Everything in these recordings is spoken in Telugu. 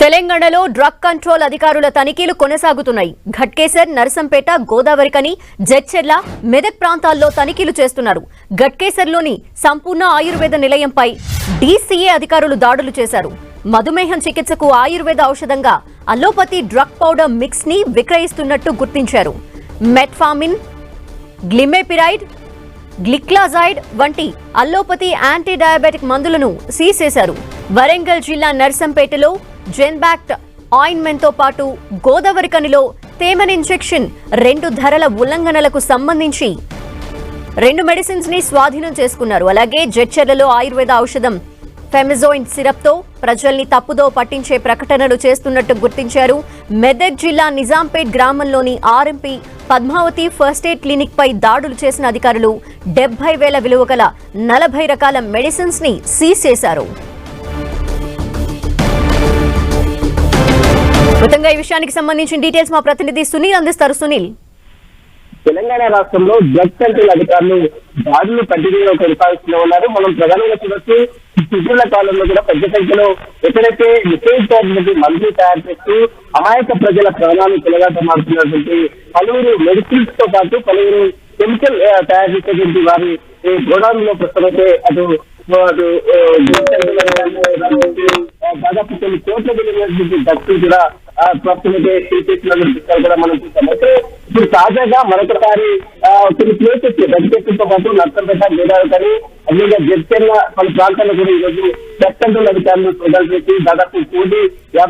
తెలంగాణలో డ్రగ్ కంట్రోల్ అధికారుల తనిఖీలు కొనసాగుతున్నాయి. ఘట్కేసర్, నర్సంపేట, గోదావరికని, జడ్చెర్ల, మెదక్ ప్రాంతాల్లో తనిఖీలు చేస్తున్నారు. ఘట్కేసర్లోని సంపూర్ణ ఆయుర్వేద నిలయంపై డీసీఏ అధికారులు దాడులు చేశారు. మధుమేహం చికిత్సకు ఆయుర్వేద ఔషధంగా అల్లోపతి డ్రగ్ పౌడర్ మిక్స్ ని విక్రయిస్తున్నట్టు గుర్తించారు. మెట్ఫామిన్, గ్లిమెపిరైడ్, గ్లిక్లాజైడ్ వంటి అల్లోపతి యాంటీ డయాబెటిక్ మందులను సీజ్ చేశారు. వరంగల్ జిల్లా నర్సంపేటలో జెన్బాక్ట్ ఆయింట్మెంట్ తో పాటు గోదావరికనిలో తేమన్ ఇంజెక్షన్ 2 ధరల ఉల్లంఘనలకు సంబంధించి 2 మెడిసిన్స్ ని స్వాధీనం చేసుకున్నారు. అలాగే జడ్చెర్లలో ఆయుర్వేద ఔషధం ఫెమిజోయిన్ సిరప్ తో ప్రజల్ని తప్పుదో పట్టించే ప్రకటనలు చేస్తున్నట్టు గుర్తించారు. మెదక్ జిల్లా నిజాంపేట్ గ్రామంలోని RMP Padmavathi first aid clinic పై దాడులు చేసిన అధికారులు 70,000 విలువ గల 40 రకాల మెడిసిన్స్ ని సీజ్ చేశారు. మొత్తంగా ఈ విషయానికి సంబంధించిన డీటెయిల్స్ మా ప్రతినిధి సునీల్ అందిస్తారు. సునీల్, తెలంగాణ రాష్ట్రంలో డ్రగ్ కంట్రోల్ అధికారులు దాడులు కంటిన్యూగా కొనసాగిస్తూనే ఉన్నారు. మనం ప్రధానంగా చూడొచ్చు, ఇటీవల కాలంలో కూడా పెద్ద సంఖ్యలో ఎక్కడైతే నిషేధించినటువంటి మందులు తయారు చేస్తూ అమాయక ప్రజల ప్రాణాలు చెలగాటమాడుతున్నటువంటి పలువురు మెడిసిన్స్ తో పాటు పలువురు కెమికల్ తయారు చేసేటువంటి వారి గోడౌన్ లో ప్రస్తుతమైతే దాదాపు కొన్ని కోట్ల విలువైనటువంటి డ్రగ్స్ కూడా ప్రస్తుతమైతే చేసిన దృశ్యాలు కూడా మనం చూసాం. అయితే ఇప్పుడు తాజాగా మరొకసారి కొన్ని ప్లేసెస్ ఘట్కేసర్తో పాటు నర్సంపేట, గోదావరికని, అదేవిధంగా జడ్చెర్ల పలు ప్రాంతాల్లో కూడా ఈ రోజు డ్రగ్ కంట్రోల్ అధికారులు సోదాలు చేసి దాదాపు 50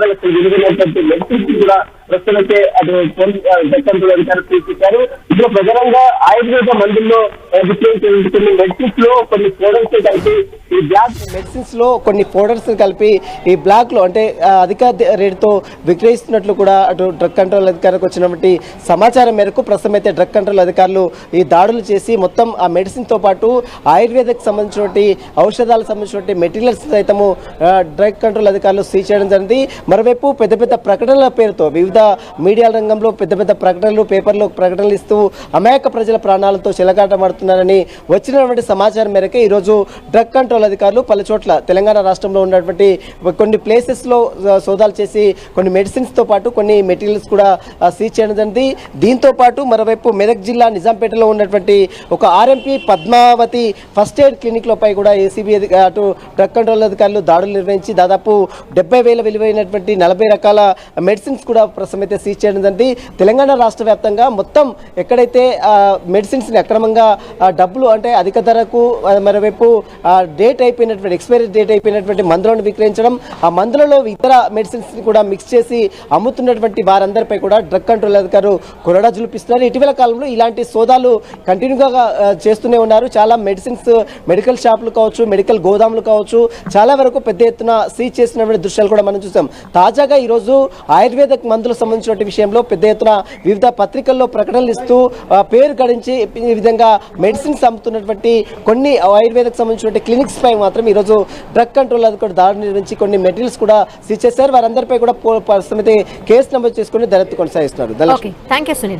లక్షల విలువైనటువంటి మెడిసిన్స్ కూడా ప్రస్తుతమైతే అటు డ్రగ్ కంట్రోల్ అధికారులు తీసుకొచ్చారు. ఇప్పుడు ప్రధానంగా ఆయుర్వేద మందుల్లో కొన్ని మెడిసిన్స్ లో కొన్ని పౌడర్స్ కలిపి ఈ బ్లాక్ మెడిసిన్స్ లో కొన్ని పౌడర్స్ కలిపి ఈ బ్లాక్ లో అంటే అధిక రేటుతో విక్రయిస్తున్నట్లు కూడా అటు డ్రగ్ కంట్రోల్ అధికారులకు వచ్చినటువంటి సమాచారం మేరకు ప్రస్తుతం అయితే డ్రగ్ కంట్రోల్ అధికారులు ఈ దాడులు చేసి మొత్తం ఆ మెడిసిన్ తో పాటు ఆయుర్వేదకు సంబంధించినటువంటి ఔషధాలకు సంబంధించినటువంటి మెటీరియల్స్ సైతము డ్రగ్ కంట్రోల్ అధికారులు సీజ్ చేయడం జరిగింది. మరోవైపు పెద్ద పెద్ద ప్రకటనల పేరుతో వివిధ మీడియా రంగంలో పెద్ద పెద్ద ప్రకటనలు, పేపర్లో ప్రకటనలు ఇస్తూ అమాయక ప్రజల ప్రాణాలతో చెలగాటమాడుతున్నారని వచ్చినటువంటి సమాచారం మేరకు ఈరోజు డ్రగ్ కంట్రోల్ అధికారులు పలు చోట్ల తెలంగాణ రాష్ట్రంలో ఉన్నటువంటి కొన్ని ప్లేసెస్లో సోదాలు చేసి కొన్ని మెడిసిన్స్తో పాటు కొన్ని మెటీరియల్స్ కూడా సీజ్ చేయడం జరిగింది. దీంతో పాటు మరోవైపు మెదక్ జిల్లా నిజాంపేటలో ఉన్నటువంటి ఒక ఆర్ఎంపీ పద్మావతి ఫస్ట్ ఎయిడ్ క్లినిక్లపై కూడా ఏసీబీ అటు డ్రగ్ కంట్రోల్ అధికారులు దాడులు నిర్వహించి దాదాపు 70,000 విలువైనటువంటి 40 రకాల మెడిసిన్స్ కూడా ప్రస్తుతం అయితే సీజ్ చేయడం జరిగింది. తెలంగాణ రాష్ట్ర వ్యాప్తంగా మొత్తం ఎక్కడైతే మెడిసిన్స్ని అక్రమంగా డబ్బులు అంటే అధిక ధరకు మరోవైపు డేట్ అయిపోయినటువంటి ఎక్స్పైరీ డేట్ అయిపోయినటువంటి మందులను విక్రయించడం, ఆ మందులలో ఇతర మెడిసిన్స్ని కూడా మిక్స్ చేసి అమ్ముతున్నటువంటి వారందరిపై కూడా డ్రగ్ కంట్రోల్ అధికారులు కొరడా జులిపిస్తున్నారు. ఇటీవల కాలంలో ఇలాంటి సోదాలు కంటిన్యూగా చేస్తూనే ఉన్నారు. చాలా మెడిసిన్స్ మెడికల్ షాపులు కావచ్చు, మెడికల్ గోదాములు కావచ్చు, చాలా వరకు పెద్ద ఎత్తున సీజ్ చేసినటువంటి దృశ్యాలు కూడా మనం చూసాం. తాజాగా ఈరోజు ఆయుర్వేద మందులకు సంబంధించిన విషయంలో పెద్ద ఎత్తున వివిధ పత్రికల్లో ప్రకటనలు ఇస్తూ పేరు గడించి ఈ విధంగా మెడిసిన్స్ అమ్ముతున్నటువంటి కొన్ని ఆయుర్వేదకు సంబంధించిన క్లినిక్స్ పై మాత్రం ఈరోజు డ్రగ్ కంట్రోల్ అధికారులు దాడి నిర్వహించి కొన్ని మెటీరియల్స్ కూడా సీజ్ చేశారు. వారందరిపై కూడా కేసు నమోదు చేసుకుని దర్యాప్తు కొనసాగిస్తున్నారు. Thank you Sunil.